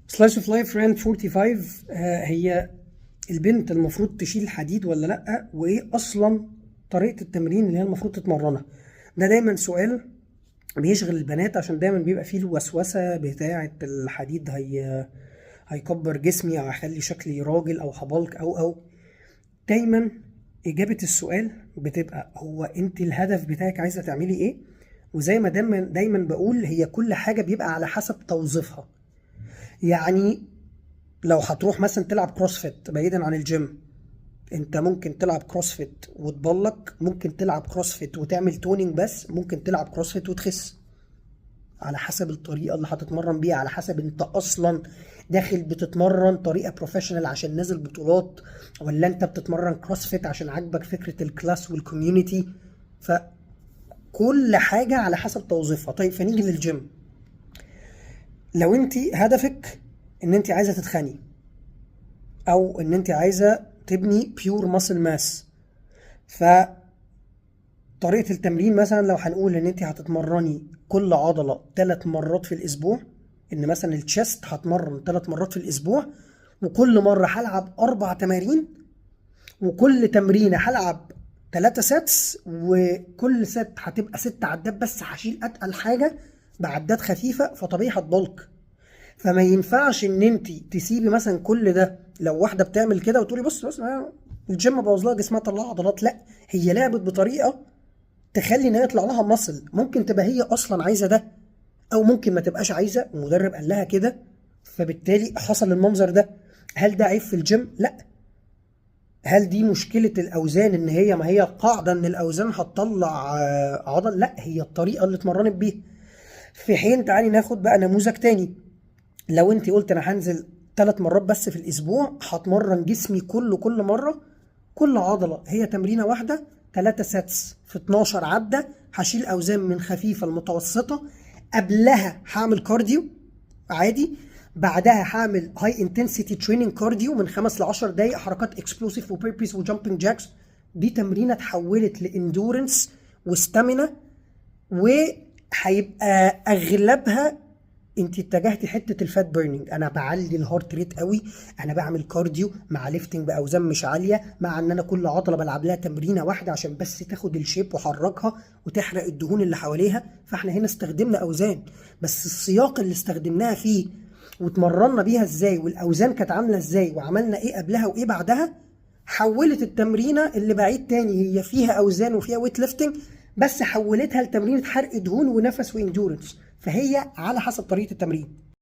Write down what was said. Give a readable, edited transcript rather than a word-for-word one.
سلايس اوف لايف راند 45. هي البنت المفروض تشيل حديد ولا لا؟ وايه اصلا طريقه التمرين اللي هي المفروض تتمرنها؟ ده دايما سؤال بيشغل البنات، عشان دايما بيبقى فيه الوسوسه بتاعه الحديد هيكبر جسمي او هيخلي شكلي راجل او هبلك او دايما اجابه السؤال بتبقى هو انت الهدف بتاعك عايزه تعملي ايه؟ وزي ما دايما بقول، هي كل حاجه بيبقى على حسب توظيفها. يعني لو هتروح مثلا تلعب كروسفيت بعيدا عن الجيم، انت ممكن تلعب كروسفيت وتبلك، ممكن تلعب كروسفيت وتعمل تونينج، بس ممكن تلعب كروسفيت وتخس. على حسب الطريقة اللي هتتمرن بيها، على حسب انت اصلا داخل بتتمرن طريقة بروفيشنال عشان نازل بطولات، ولا انت بتتمرن كروسفيت عشان عاجبك فكرة الكلاس والكوميونتي. فكل حاجة على حسب توظيفها. طيب فنيجي للجيم. لو انت هدفك ان انت عايزة تتخني، او ان انت عايزه تبني بيور ماسل ماس، فطريقه التمرين مثلا لو هنقول ان انت هتتمرني كل عضله 3 مرات في الاسبوع، ان مثلا التشست هتمرن 3 مرات في الاسبوع، وكل مره هلعب 4 تمارين، وكل تمرينه هلعب 3 سيتس، وكل ست هتبقى 6 عدات، بس هشيل اتقل حاجه بعدات خفيفه، فطبيعي هتبلك. فما ينفعش ان انت تسيبي مثلا كل ده. لو واحده بتعمل كده وتقولي بص الجيم بوظ لها جسمها طلع عضلات، لا، هي لعبت بطريقه تخلي ان هي يطلع لها مصل. ممكن تبقى هي اصلا عايزه ده، او ممكن ما تبقاش عايزه ومدرب قال لها كده، فبالتالي حصل المنظر ده. هل ده عيب في الجيم؟ لا. هل دي مشكله الاوزان، ان هي ما هي القاعده ان الاوزان هتطلع عضل؟ لا، هي الطريقه اللي اتمرنت بيها. في حين تعالي ناخد بقى نموذج تاني. لو انت قلت انا هنزل 3 مرات بس في الاسبوع، هتمرن جسمي كله كل مره، كل عضله هي تمرينه واحده، 3 سيتس في 12 عده، هشيل اوزان من خفيفه لمتوسطه، قبلها هعمل كارديو عادي، بعدها هعمل هاي انتنسيتي تريننج كارديو من 5 ل 10 دقائق، حركات اكسبلوسيف وبيربيس وجامبنج جاكس. دي تمرينه اتحولت لاندورنس وستامينا، وهيبقى اغلبها انت اتجهتي حته الفات بيرنينج. انا بعلي الهارت ريت قوي، انا بعمل كارديو مع ليفتنج باوزان مش عاليه، مع ان انا كل عضله بلعب لها تمرينه واحده عشان بس تاخد الشيب وحركها وتحرق الدهون اللي حواليها. فاحنا هنا استخدمنا اوزان، بس السياق اللي استخدمناها فيه واتمرنا بيها ازاي، والاوزان كانت عامله ازاي، وعملنا ايه قبلها وايه بعدها، حولت التمرينه اللي بعيد تاني هي فيها اوزان وفيها ويت ليفتنج، بس حولتها لتمرينه حرق دهون ونفس واندورنس. فهي على حسب طريقه التمرين.